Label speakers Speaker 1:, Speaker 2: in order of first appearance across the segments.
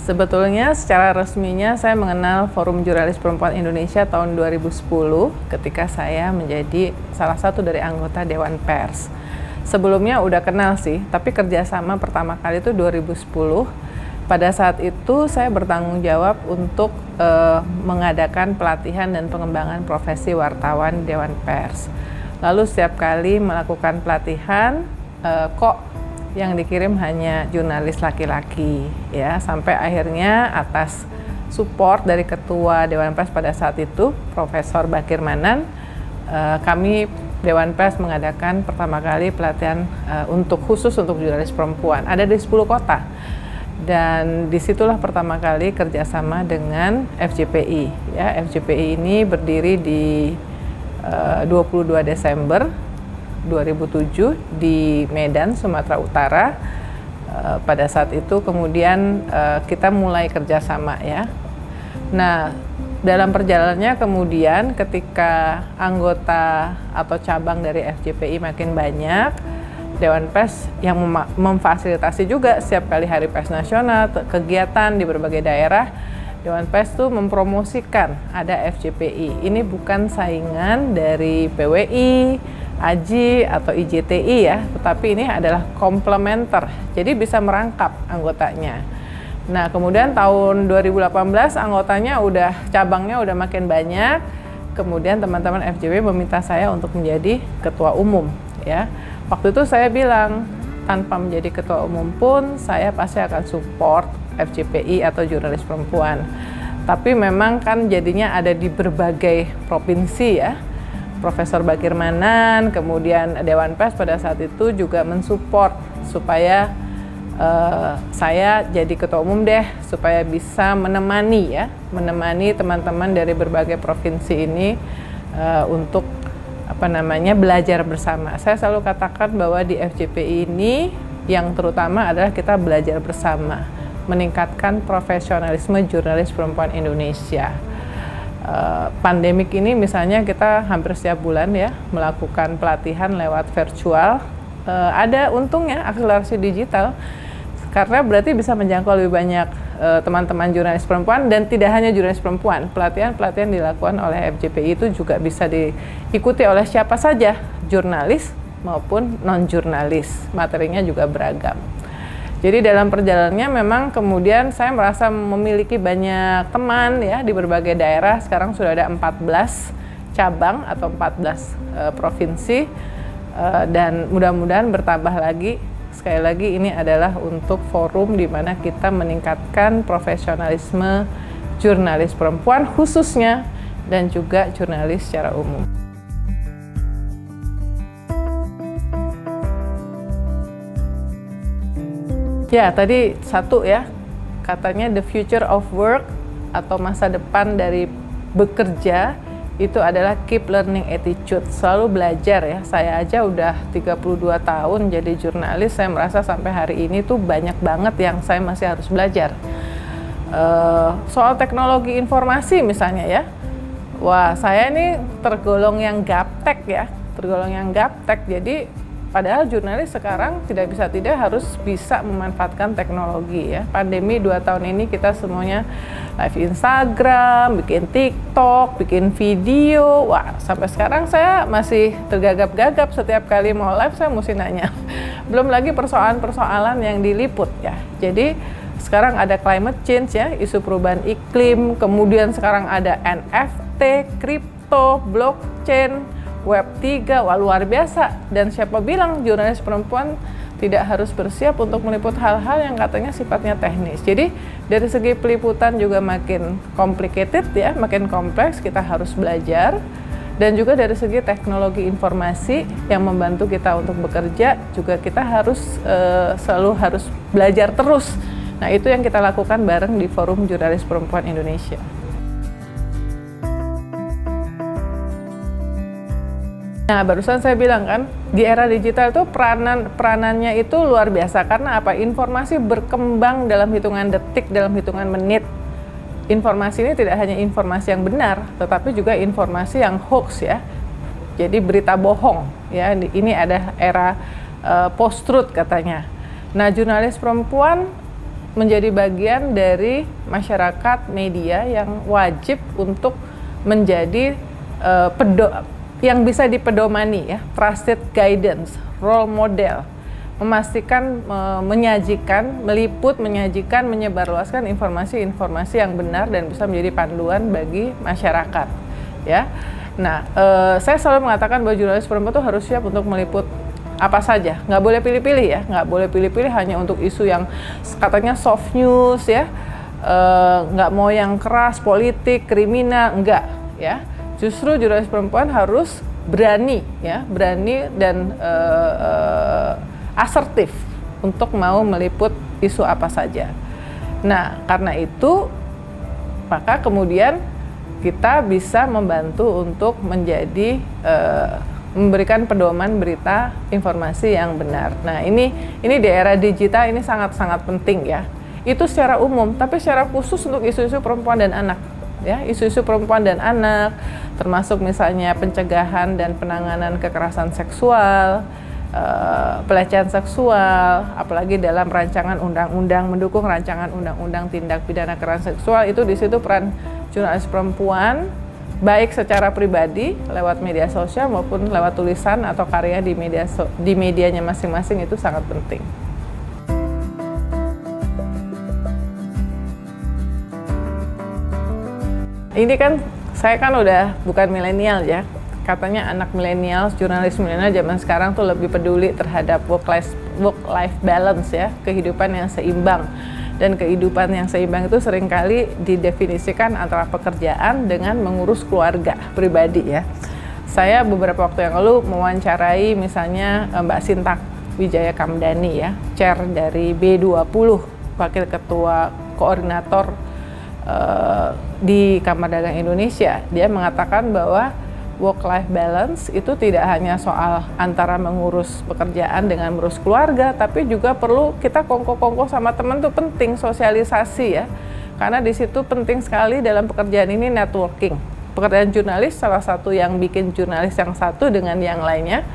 Speaker 1: Sebetulnya secara resminya saya mengenal Forum Jurnalis Perempuan Indonesia tahun 2010 ketika saya menjadi salah satu dari anggota Dewan Pers. Sebelumnya udah kenal sih, tapi kerjasama pertama kali itu 2010. Pada saat itu saya bertanggung jawab untuk mengadakan pelatihan dan pengembangan profesi wartawan Dewan Pers. Lalu setiap kali melakukan pelatihan, kok yang dikirim hanya jurnalis laki-laki, ya, sampai akhirnya atas support dari Ketua Dewan Pers pada saat itu, Profesor Bakir Manan, kami Dewan Pers mengadakan pertama kali pelatihan khusus untuk jurnalis perempuan. Ada di 10 kota. Dan disitulah pertama kali kerjasama dengan FJPI. Ya, FJPI ini berdiri di 22 Desember 2007 di Medan, Sumatera Utara. Pada saat itu kemudian kita mulai kerjasama, ya. Nah, dalam perjalanannya kemudian ketika anggota atau cabang dari FJPI makin banyak, Dewan Pers yang memfasilitasi juga setiap kali Hari Pers Nasional, kegiatan di berbagai daerah, Dewan Pers tuh mempromosikan ada FJPI. Ini bukan saingan dari PWI, AJI atau IJTI, ya, tetapi ini adalah komplementer, jadi bisa merangkap anggotanya. Nah, kemudian tahun 2018 cabangnya udah makin banyak. Kemudian teman-teman FJPI meminta saya untuk menjadi ketua umum, ya. Waktu itu saya bilang, tanpa menjadi ketua umum pun saya pasti akan support FJPI atau jurnalis perempuan. Tapi memang kan jadinya ada di berbagai provinsi, ya. Profesor Bakir Manan, kemudian Dewan Pers pada saat itu juga mensupport supaya saya jadi ketua umum deh, supaya bisa menemani teman-teman dari berbagai provinsi ini untuk belajar bersama. Saya selalu katakan bahwa di FJPI ini yang terutama adalah kita belajar bersama, meningkatkan profesionalisme jurnalis perempuan Indonesia. Pandemik ini misalnya kita hampir setiap bulan, ya, melakukan pelatihan lewat virtual. Ada untungnya akselerasi digital, karena berarti bisa menjangkau lebih banyak teman-teman jurnalis perempuan, dan tidak hanya jurnalis perempuan. Pelatihan dilakukan oleh FJPI itu juga bisa diikuti oleh siapa saja, jurnalis maupun non-jurnalis. Materinya juga beragam. Jadi dalam perjalanannya memang kemudian saya merasa memiliki banyak teman, ya, di berbagai daerah. Sekarang sudah ada 14 cabang atau 14 provinsi, dan mudah-mudahan bertambah lagi. Sekali lagi ini adalah untuk forum di mana kita meningkatkan profesionalisme jurnalis perempuan khususnya, dan juga jurnalis secara umum. Ya, tadi satu, ya, katanya the future of work atau masa depan dari bekerja itu adalah keep learning attitude, selalu belajar, ya. Saya aja udah 32 tahun jadi jurnalis, saya merasa sampai hari ini tuh banyak banget yang saya masih harus belajar. Soal teknologi informasi misalnya, ya, wah, saya ini tergolong yang gaptek, ya, jadi padahal jurnalis sekarang tidak harus bisa memanfaatkan teknologi, ya. Pandemi 2 tahun ini kita semuanya live Instagram, bikin TikTok, bikin video. Wah, sampai sekarang saya masih tergagap-gagap setiap kali mau live saya mesti nanya. Belum lagi persoalan-persoalan yang diliput, ya. Jadi sekarang ada climate change, ya, isu perubahan iklim, kemudian sekarang ada NFT, kripto, blockchain, Web3, wah, luar biasa. Dan siapa bilang jurnalis perempuan tidak harus bersiap untuk meliput hal-hal yang katanya sifatnya teknis. Jadi dari segi peliputan juga makin complicated, ya, makin kompleks, kita harus belajar. Dan juga dari segi teknologi informasi yang membantu kita untuk bekerja, juga kita selalu harus belajar terus. Nah, itu yang kita lakukan bareng di Forum Jurnalis Perempuan Indonesia. Nah, barusan saya bilang kan, di era digital itu peranannya itu luar biasa. Karena apa? Informasi berkembang dalam hitungan detik, dalam hitungan menit. Informasi ini tidak hanya informasi yang benar, tetapi juga informasi yang hoax, ya. Jadi berita bohong, ya. Ini ada era post-truth katanya. Nah, jurnalis perempuan menjadi bagian dari masyarakat media yang wajib untuk menjadi yang bisa dipedomani ya, trusted guidance, role model, memastikan menyajikan, meliput, menyajikan, menyebarluaskan informasi-informasi yang benar dan bisa menjadi panduan bagi masyarakat ya. Nah, saya selalu mengatakan bahwa jurnalis perempuan itu harus siap untuk meliput apa saja, nggak boleh pilih-pilih ya, nggak boleh pilih-pilih hanya untuk isu yang katanya soft news ya, nggak mau yang keras, politik, kriminal, enggak ya. Justru jurnalis perempuan harus berani ya, berani dan asertif untuk mau meliput isu apa saja. Nah, karena itu maka kemudian kita bisa membantu untuk menjadi memberikan pedoman berita informasi yang benar. Nah, ini di era digital ini sangat-sangat penting ya. Itu secara umum, tapi secara khusus untuk isu-isu perempuan dan anak ya, isu-isu perempuan dan anak termasuk misalnya pencegahan dan penanganan kekerasan seksual, pelecehan seksual, apalagi dalam rancangan undang-undang mendukung rancangan undang-undang tindak pidana kekerasan seksual, itu di situ peran jurnalis perempuan baik secara pribadi lewat media sosial maupun lewat tulisan atau karya di medianya masing-masing itu sangat penting. Ini kan saya kan udah bukan milenial ya. Katanya anak milenial, jurnalis milenial zaman sekarang tuh lebih peduli terhadap work life balance ya, kehidupan yang seimbang. Dan kehidupan yang seimbang itu seringkali didefinisikan antara pekerjaan dengan mengurus keluarga pribadi ya. Saya beberapa waktu yang lalu mewawancarai misalnya Mbak Sinta Wijaya Kamdani ya, chair dari B20, wakil ketua koordinator di Kamar Dagang Indonesia. Dia mengatakan bahwa work-life balance itu tidak hanya soal antara mengurus pekerjaan dengan mengurus keluarga, tapi juga perlu kita kongko-kongko sama teman tuh penting, sosialisasi ya. Karena di situ penting sekali dalam pekerjaan ini networking. Pekerjaan jurnalis salah satu yang bikin jurnalis yang satu dengan yang lainnya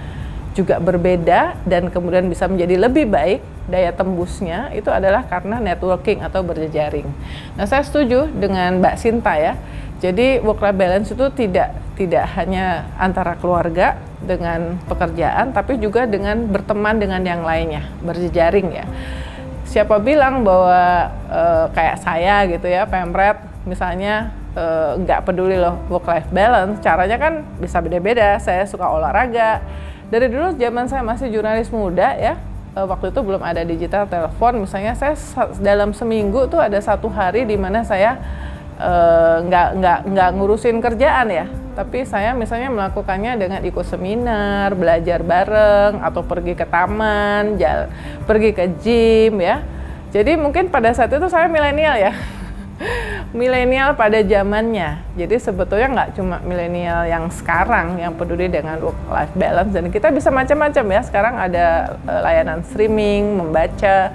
Speaker 1: juga berbeda dan kemudian bisa menjadi lebih baik daya tembusnya itu adalah karena networking atau berjejaring. Nah, saya setuju dengan Mbak Sinta ya. Jadi work-life balance itu tidak hanya antara keluarga dengan pekerjaan, tapi juga dengan berteman dengan yang lainnya, berjejaring ya. Siapa bilang bahwa kayak saya gitu ya, pemret misalnya nggak peduli loh work-life balance, caranya kan bisa beda-beda. Saya suka olahraga. Dari dulu zaman saya masih jurnalis muda ya, waktu itu belum ada digital telepon, misalnya saya dalam seminggu tuh ada satu hari di mana saya nggak ngurusin kerjaan ya, tapi saya misalnya melakukannya dengan ikut seminar, belajar bareng, atau pergi ke taman, pergi ke gym ya. Jadi mungkin pada saat itu saya milenial ya, milenial pada zamannya. Jadi sebetulnya nggak cuma milenial yang sekarang yang peduli dengan work-life balance, dan kita bisa macam-macam ya. Sekarang ada layanan streaming, membaca,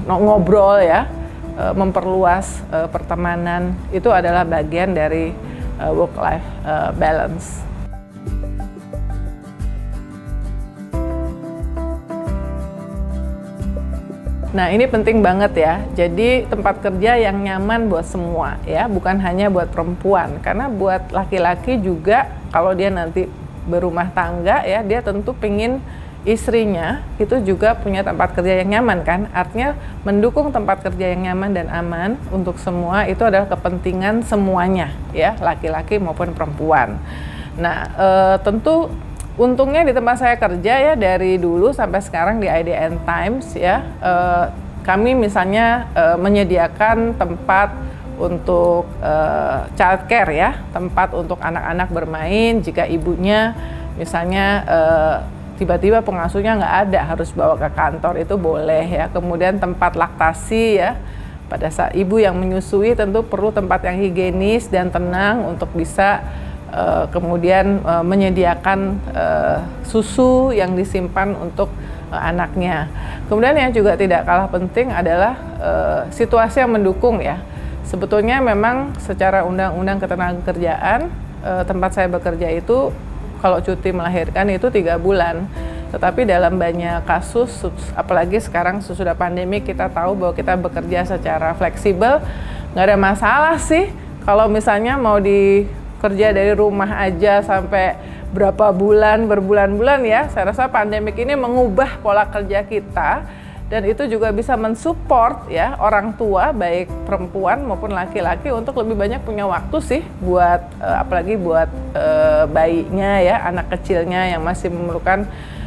Speaker 1: ngobrol ya, memperluas pertemanan, itu adalah bagian dari work-life balance. Nah, ini penting banget ya. Jadi tempat kerja yang nyaman buat semua ya, bukan hanya buat perempuan. Karena buat laki-laki juga kalau dia nanti berumah tangga ya, dia tentu pingin istrinya itu juga punya tempat kerja yang nyaman kan. Artinya mendukung tempat kerja yang nyaman dan aman untuk semua itu adalah kepentingan semuanya ya, laki-laki maupun perempuan. Nah, tentu untungnya di tempat saya kerja ya, dari dulu sampai sekarang di IDN Times ya, kami misalnya menyediakan tempat untuk childcare ya, tempat untuk anak-anak bermain. Jika ibunya misalnya tiba-tiba pengasuhnya nggak ada, harus bawa ke kantor, itu boleh ya. Kemudian tempat laktasi ya, pada saat ibu yang menyusui tentu perlu tempat yang higienis dan tenang untuk bisa kemudian menyediakan susu yang disimpan untuk anaknya. Kemudian yang juga tidak kalah penting adalah situasi yang mendukung ya. Sebetulnya memang secara undang-undang ketenagakerjaan tempat saya bekerja itu kalau cuti melahirkan itu 3 bulan. Tetapi dalam banyak kasus, apalagi sekarang sesudah pandemi, kita tahu bahwa kita bekerja secara fleksibel, nggak ada masalah sih kalau misalnya mau kerja dari rumah aja sampai berapa bulan, berbulan-bulan ya. Saya rasa pandemik ini mengubah pola kerja kita, dan itu juga bisa mensupport ya orang tua baik perempuan maupun laki-laki untuk lebih banyak punya waktu sih buat apalagi buat bayinya ya, anak kecilnya yang masih memerlukan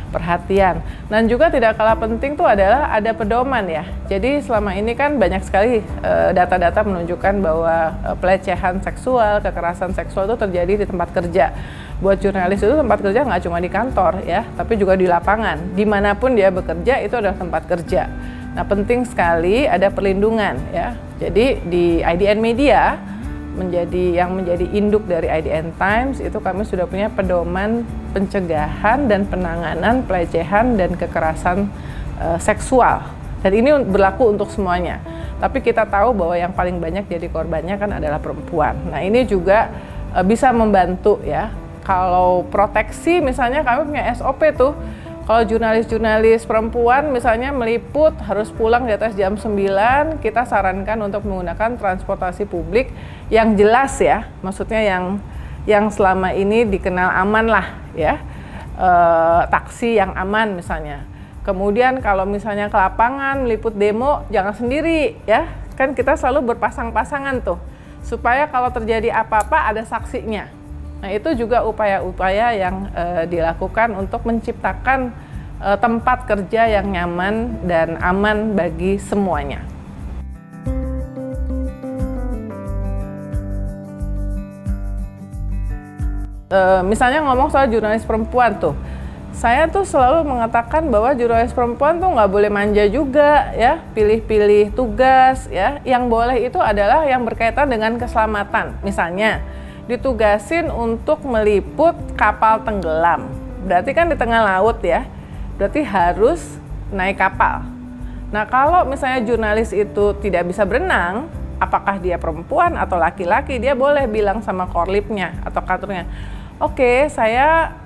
Speaker 1: perhatian. Dan juga tidak kalah penting tuh adalah ada pedoman ya. Jadi selama ini kan banyak sekali data-data menunjukkan bahwa pelecehan seksual, kekerasan seksual itu terjadi di tempat kerja. Buat jurnalis itu tempat kerja nggak cuma di kantor ya, tapi juga di lapangan. Dimanapun dia bekerja itu adalah tempat kerja. Nah, penting sekali ada perlindungan ya. Jadi di IDN Media menjadi induk dari IDN Times, itu kami sudah punya pedoman pencegahan dan penanganan pelecehan dan kekerasan seksual. Dan ini berlaku untuk semuanya. Tapi kita tahu bahwa yang paling banyak jadi korbannya kan adalah perempuan. Nah, ini juga bisa membantu ya. Kalau proteksi misalnya kami punya SOP tuh. Kalau jurnalis-jurnalis perempuan misalnya meliput harus pulang di atas jam 9, kita sarankan untuk menggunakan transportasi publik yang jelas ya. Maksudnya yang selama ini dikenal aman lah ya. Taksi yang aman misalnya. Kemudian kalau misalnya ke lapangan meliput demo jangan sendiri ya. Kan kita selalu berpasang-pasangan tuh. Supaya kalau terjadi apa-apa ada saksinya. Nah, itu juga upaya-upaya yang dilakukan untuk menciptakan tempat kerja yang nyaman dan aman bagi semuanya. Misalnya ngomong soal jurnalis perempuan tuh, saya tuh selalu mengatakan bahwa jurnalis perempuan tuh nggak boleh manja juga ya, pilih-pilih tugas ya. Yang boleh itu adalah yang berkaitan dengan keselamatan. Misalnya ditugasin untuk meliput kapal tenggelam. Berarti kan di tengah laut ya, berarti harus naik kapal. Nah, kalau misalnya jurnalis itu tidak bisa berenang, apakah dia perempuan atau laki-laki, dia boleh bilang sama korlipnya atau kantornya, oke,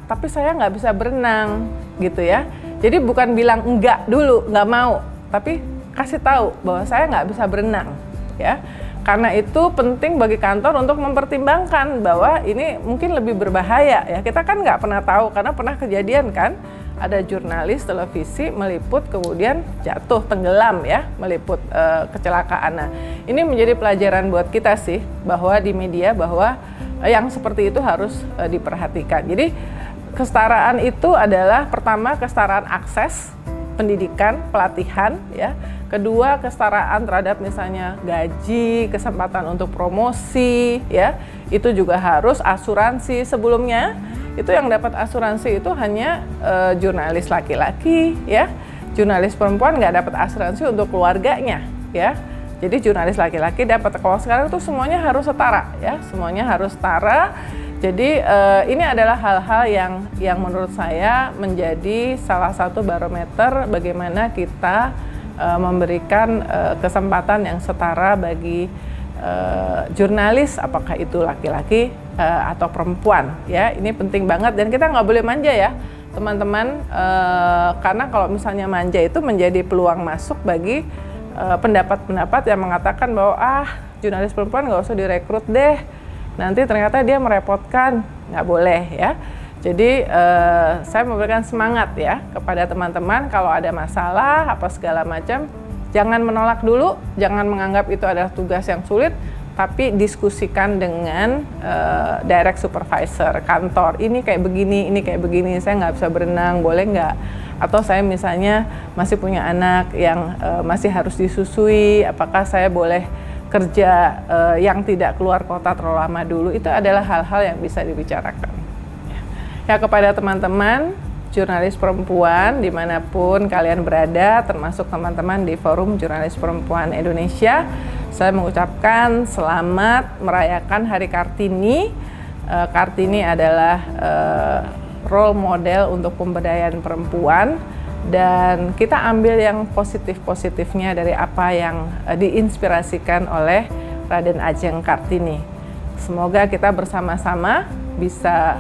Speaker 1: tapi saya nggak bisa berenang gitu ya. Jadi bukan bilang enggak dulu, nggak mau, tapi kasih tahu bahwa saya nggak bisa berenang ya. Karena itu penting bagi kantor untuk mempertimbangkan bahwa ini mungkin lebih berbahaya ya. Kita kan nggak pernah tahu, karena pernah kejadian kan ada jurnalis televisi meliput kemudian jatuh tenggelam ya, meliput kecelakaan. Nah, ini menjadi pelajaran buat kita sih bahwa di media bahwa yang seperti itu harus diperhatikan. Jadi kesetaraan itu adalah pertama kesetaraan akses pendidikan, pelatihan ya. Kedua, kesetaraan terhadap misalnya gaji, kesempatan untuk promosi ya. Itu juga harus asuransi. Sebelumnya itu yang dapat asuransi itu hanya jurnalis laki-laki ya. Jurnalis perempuan nggak dapat asuransi untuk keluarganya ya. Jadi jurnalis laki-laki dapat. Kalau sekarang itu semuanya harus setara ya. Semuanya harus setara. Jadi ini adalah hal-hal yang menurut saya menjadi salah satu barometer bagaimana kita memberikan kesempatan yang setara bagi jurnalis, apakah itu laki-laki atau perempuan ya. Ini penting banget dan kita nggak boleh manja ya teman-teman, karena kalau misalnya manja itu menjadi peluang masuk bagi pendapat-pendapat yang mengatakan bahwa jurnalis perempuan nggak usah direkrut deh, nanti ternyata dia merepotkan. Nggak boleh ya. Jadi saya memberikan semangat ya kepada teman-teman, kalau ada masalah apa segala macam, jangan menolak dulu, jangan menganggap itu adalah tugas yang sulit, tapi diskusikan dengan direct supervisor kantor. Ini kayak begini, saya nggak bisa berenang, boleh nggak? Atau saya misalnya masih punya anak yang masih harus disusui, apakah saya boleh kerja yang tidak keluar kota terlalu lama dulu? Itu adalah hal-hal yang bisa dibicarakan. Ya, kepada teman-teman jurnalis perempuan dimanapun kalian berada, termasuk teman-teman di Forum Jurnalis Perempuan Indonesia, saya mengucapkan selamat merayakan Hari Kartini. Kartini adalah role model untuk pemberdayaan perempuan, dan kita ambil yang positif-positifnya dari apa yang diinspirasikan oleh Raden Ajeng Kartini. Semoga kita bersama-sama bisa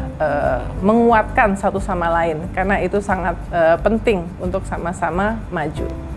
Speaker 1: menguatkan satu sama lain karena itu sangat penting untuk sama-sama maju.